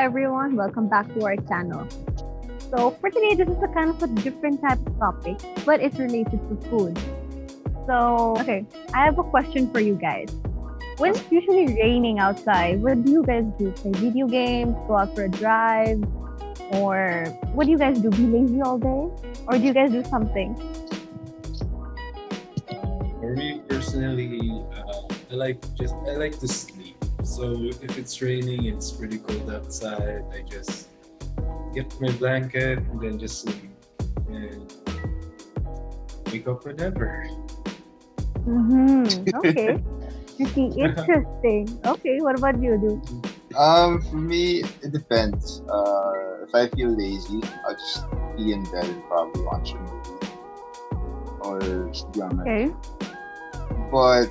everyone, welcome back to our channel. So for today, this is a kind of a different type of topic, but it's related to food. So, okay, I have a question for you guys. When it's usually raining outside, what do you guys do? Play video games, go out for a drive, or what do you guys do? Be lazy all day? Or do you guys do something? For me personally, I like to sleep. So if it's raining, it's pretty cold outside. I just get my blanket and then just sleep and wake up whenever. Okay. Pretty interesting. Okay, what about you, do? For me, it depends. If I feel lazy, I'll just be in bed and probably watch a movie or just be on my Okay. But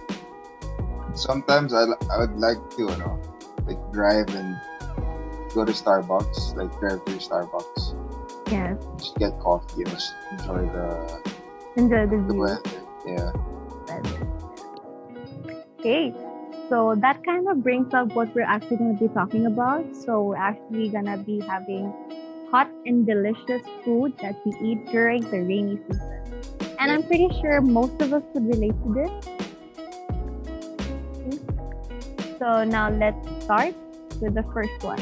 sometimes I would like to, like drive and go to Starbucks, like drive to Starbucks, Yes. just get coffee and just enjoy Enjoy the the view. weather. Yeah. Okay, so that kind of brings up what we're actually going to be talking about. So we're actually going to be having hot and delicious food that we eat during the rainy season. And I'm pretty sure most of us could relate to this. Okay. So now let's start with the first one.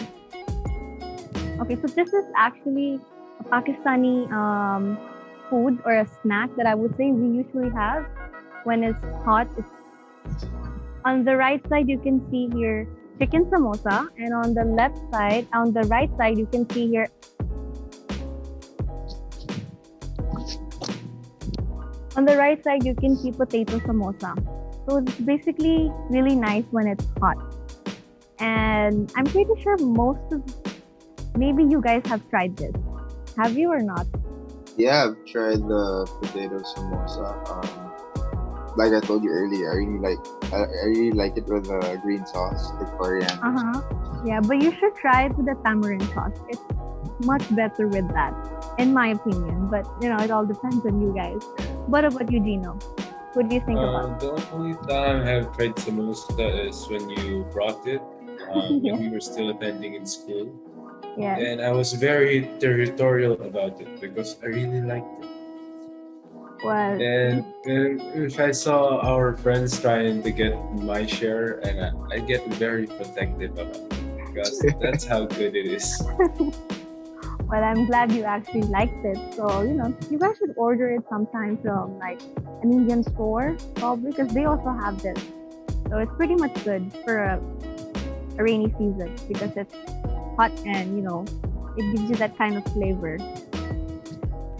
Okay, so this is actually a Pakistani food or a snack that I would say we usually have when it's hot. On the right side, you can see here chicken samosa, and on the right side, you can see here. On the right side, you can see potato samosa. So it's basically really nice when it's hot. And I'm pretty sure maybe you guys have tried this. Have you or not? Yeah, I've tried the potato samosa. Like I told you earlier, I really like it with the green sauce, the coriander. Yeah, but you should try it with the tamarind sauce. It's much better with that, in my opinion. But it all depends on you guys. What about you, Gino? What do you think about The only time I've tried samosa is when you brought it when we were still attending in school. it? Yeah. And I was very territorial about it because I really liked it. Well, And if I saw our friends trying to get my share, and I get very protective about it because that's how good it is. well, I'm glad you actually liked it. So, you guys should order it sometime from like an Indian store, probably, because they also have this. So it's pretty much good for a rainy season because it's hot and, it gives you that kind of flavor.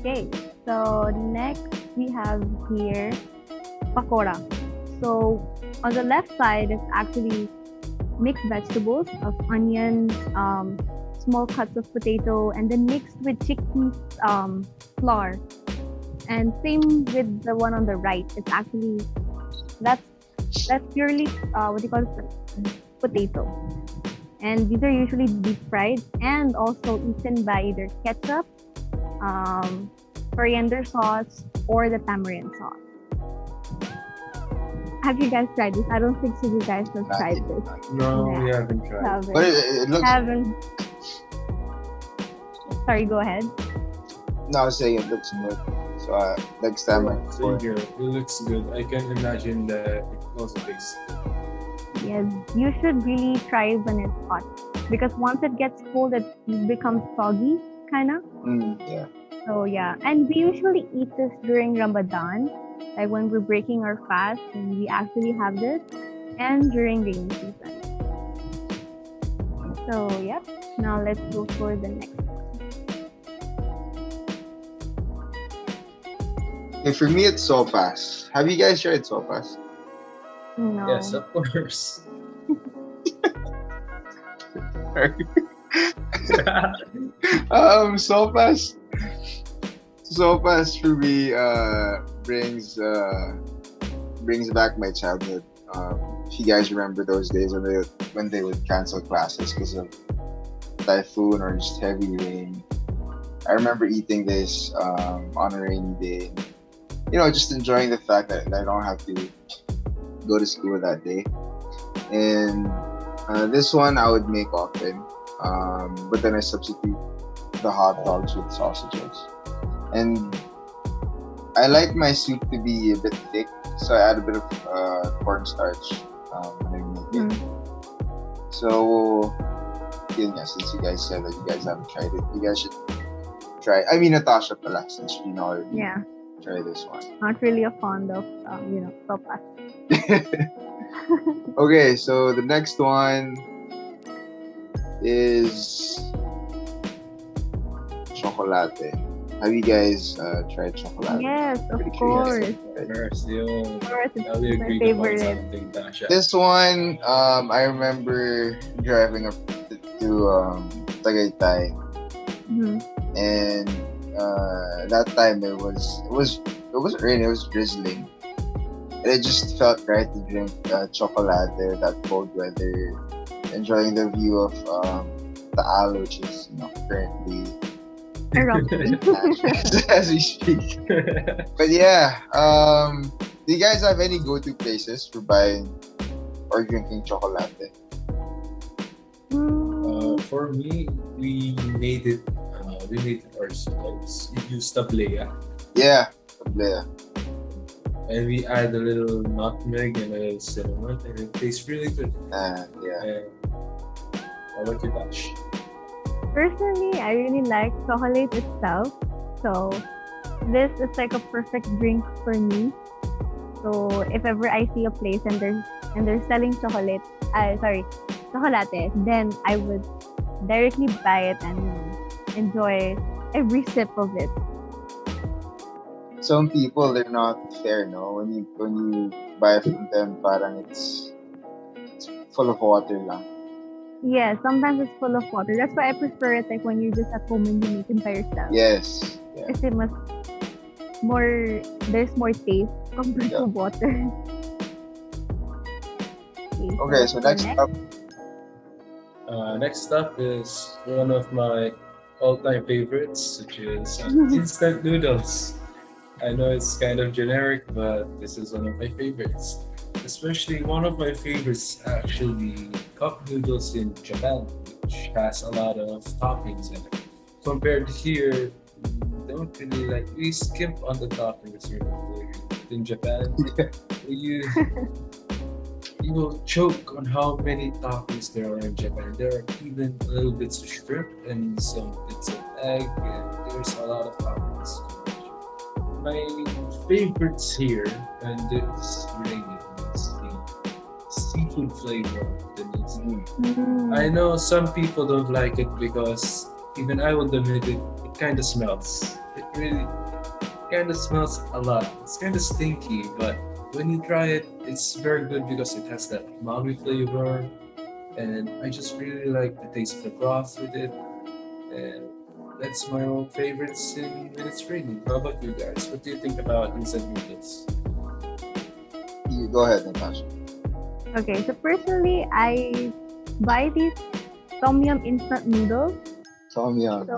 Okay, so next we have here Pakora. So on the left side is actually mixed vegetables of onions, small cuts of potato, and then mixed with chickpeas flour. And same with the one on the right. It's actually that's purely what do you call it? Potato. And these are usually deep fried and also eaten by either ketchup, coriander sauce, or the tamarind sauce. Have you guys tried this? I don't think so. You guys have tried this. No, Yeah. we haven't tried. Haven't. But it looks. Haven't. Sorry, go ahead. No, I was saying it looks good. So next time I So here, it looks good. I can imagine that it also tastes good. Yes, you should really try it when it's hot because once it gets cold, it becomes soggy, kind of. Yeah. So yeah, and we usually eat this during Ramadan, like when we're breaking our fast, and we actually have this, and during rainy season. So yep, now let's go for the next one. Okay, for me it's sopas. Have you guys tried sopas? No. Yes, of course. Sopas. Sopas for me brings back my childhood. If you guys remember those days when they would cancel classes because of typhoon or just heavy rain. I remember eating this on a rainy day. Just enjoying the fact that I don't have to go to school that day. And this one I would make often. But then I substitute the hot dogs with sausages. And I like my soup to be a bit thick, so I add a bit of cornstarch when I make it. Mm. So, yun nga, since you guys said that you guys haven't tried it, you guys should try. I mean, Natasha pala, since you know already, Yeah, try this one. not really a fond of sopas. Okay, so the next one is chocolate. Have you guys tried chocolate? Yes, of Pretty curious. course. First, yun. Of course, Now we it's my agreed upon favorite. something, Tasha. This one, I remember driving up to Tagaytay, Mhm. and that time it was raining, it was drizzling, and it just felt right to drink chocolate that cold weather, enjoying the view of Taal, which is currently Erupting. as we speak. But yeah, do you guys have any go-to places for buying or drinking chocolate? Mm, For me, we made it. We made it ourselves. We used tablea, Yeah, tablea. and we add a little nutmeg and a little cinnamon, and it tastes really good. Yeah. And how about you, Tash? Personally, I really like chocolate itself. So this is like a perfect drink for me. So if ever I see a place and they're selling chocolate, chocolate, then I would directly buy it and enjoy every sip of it. Some people, they're not fair, no. When you buy from them, parang it's full of water lang. Yeah, sometimes it's full of water. That's why I prefer it like when you're just at home and you make it by yourself. Yes. Yeah. Kasi there's more taste compared Yeah. to water. Okay, so next up, Next up is one of my all-time favorites, which is instant noodles. I know it's kind of generic, but this is one of my favorites. Especially one of my favorites is actually cup noodles in Japan, which has a lot of toppings in it. Compared to here, we don't really we skimp on the toppings here. In Japan, you you will choke on how many toppings there are in Japan. There are even a little bits of shrimp and some bits of egg, and there's a lot of toppings. My favorites here, and it's really is the seafood flavor of the noodles. I know some people don't like it because even I will admit it, it kind of smells. It really kind of smells a lot. It's kind of stinky, but when you try it, it's very good because it has that umami flavor, and I just really like the taste of the broth with it, and that's my own favorites when it's raining. How about you guys? What do you think about instant noodles? you go ahead, Natasha. Okay, so personally, I buy these tom yum instant noodles. Tom Yum. So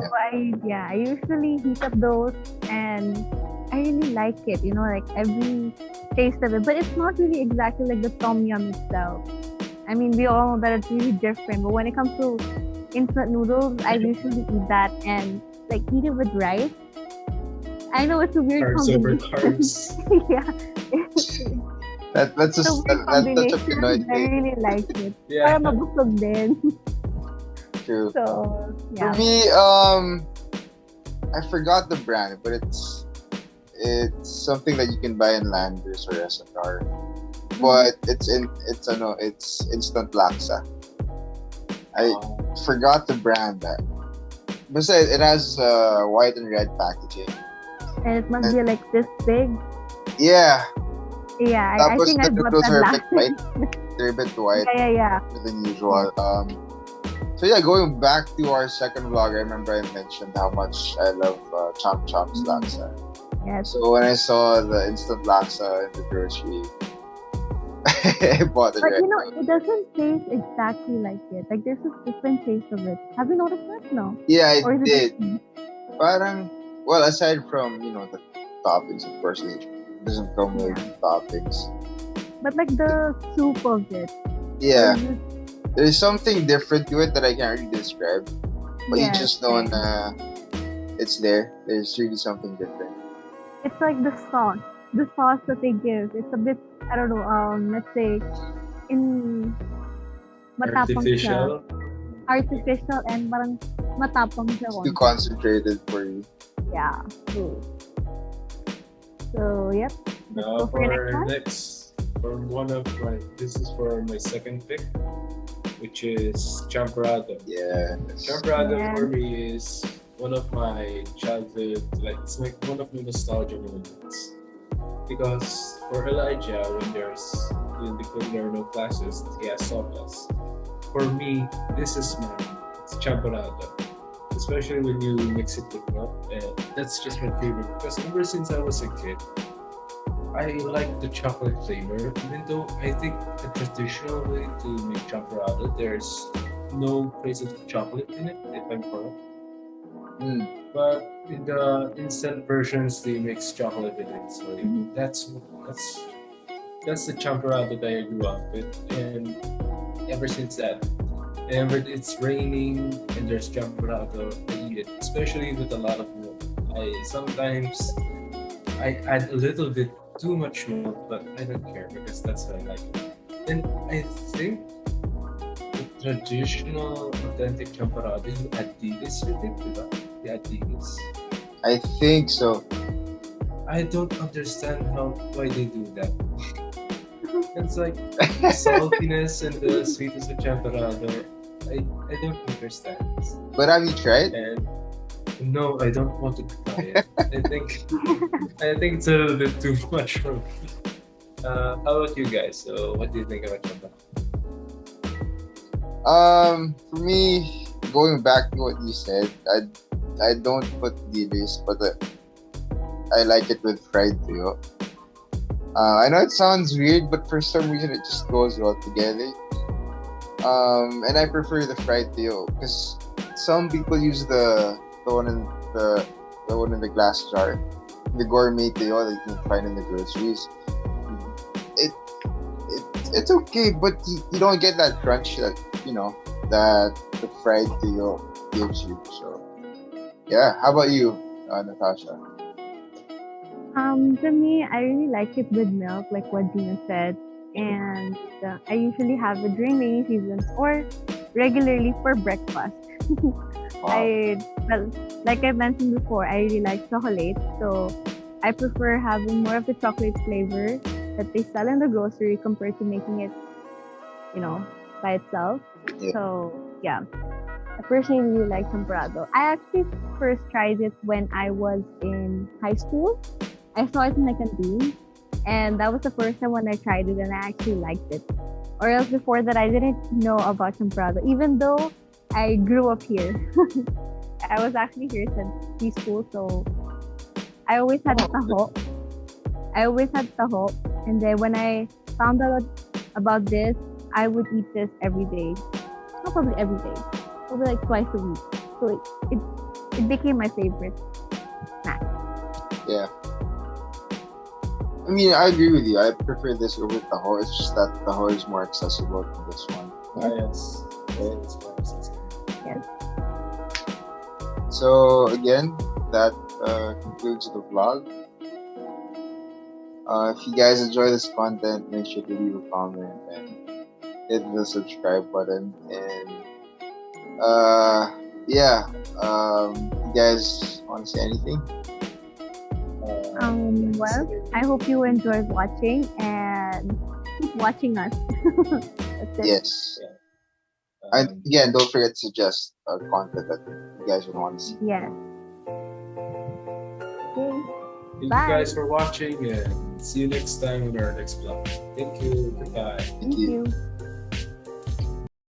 Yeah. I usually heat up those and I really like it, like every taste of it. But it's not really exactly like the tom yum itself. I mean, we all know that it's really different. But when it comes to instant noodles, I usually eat that and like eat it with rice. I know it's a weird Carbs over combination. carbs. Yeah. That's It's a weird that's such a combination. Pinoy I thing. really like it. Yeah. Para mabusog din. True. So, For yeah. me, I forgot the brand, but it's something that you can buy in Landers or SNR. But it's instant laksa. I forgot the brand that. Besides, it has white and red packaging. And it must be like this big. Yeah. Yeah, I Tapos think I the bought noodles that are a last bit white. They're a bit white Yeah. than usual. So yeah, going back to our second vlog, I remember I mentioned how much I love Cham's laksa. Yes. So when I saw the instant laksa in the grocery, I bought it But right it doesn't taste exactly like it. Like there's a different taste of it. Have you noticed that? No. Yeah, Or it is it did. just me? Parang, well, aside from, the toppings, of course, it doesn't come with toppings. But like the soup of it. Yeah, Or There's something different to it that I can't really describe, but you Yes, just know same. na it's there. There's really something different. It's like the sauce that they give. It's a bit, I don't know, let's say, in matapang siya. Artificial. Artificial and parang matapang siya It's too konti. concentrated for you. Yeah, true. So, yep. Let's Now go for your next for one. next, for one of my, this is for my second pick, which is Champarade. Yeah. Champarade Yeah. for me is one of my childhood, like it's like one of my nostalgia moments. Because for Elijah, when there are no classes, he has softballs. For me, this is my it's champorado. Especially when you mix it with milk, and that's just my favorite. Because ever since I was a kid, I like the chocolate flavor. Even though I think the traditional way to make champorado, there's no traces of chocolate in it, if I'm correct. Mm. But in the instant versions, they mix chocolate in it. So Mhm. that's that's the champorado that I grew up with, and ever since that, whenever it's raining and there's champorado, I eat it, especially with a lot of milk. I sometimes I add a little bit too much milk, but I don't care because that's how I like it. And I think the traditional authentic champorado, you add dilis with it, diba? You add dilis. I think so. I don't understand why they do that. It's like the saltiness and the sweetness of champorado. I don't understand this. But have you tried? And no, I don't want to try it. I think it's a little bit too much for me. How about you guys? So what do you think about champorado? For me, going back to what you said, I don't put dilis, but I like it with fried tuyo. I know it sounds weird, but for some reason it just goes well together. And I prefer the fried tuyo because some people use the one in the one in the glass jar, the gourmet tuyo that you can find in the groceries. It, it's okay, but you don't get that crunch that that the fried tuyo gives you. So yeah, how about you, Natasha? For me, I really like it with milk, like what Dina said. And I usually have it during rainy seasons or regularly for breakfast. Wow. Well, like I mentioned before, I really like chocolate. So I prefer having more of the chocolate flavor that they sell in the grocery compared to making it, you know, by itself. Yeah. So yeah, I personally really like champorado. I actually first tried it when I was in high school. I saw it in my canteen, and that was the first time when I tried it, and I actually liked it. Or else before that, I didn't know about champorado, even though I grew up here. I was actually here since preschool, so I always had taho. I always had taho, and then when I found out about this, I would eat this every day. Not probably every day, probably like twice a week. So it became my favorite snack. Yeah. I mean, I agree with you. I prefer this over Tahoe. It's just that Tahoe is more accessible than this one. Yes. It's Yes. So again, that concludes the vlog. If you guys enjoy this content, make sure to leave a comment and hit the subscribe button. And yeah, you guys want to say anything? Well, I hope you enjoyed watching and keep watching us. That's it. Yes. And again, don't forget to suggest content that you guys would want to see. Yes. Okay. Thank you Bye. guys for watching, and see you next time in our next vlog. Thank you. Goodbye. Thank Thank you. you.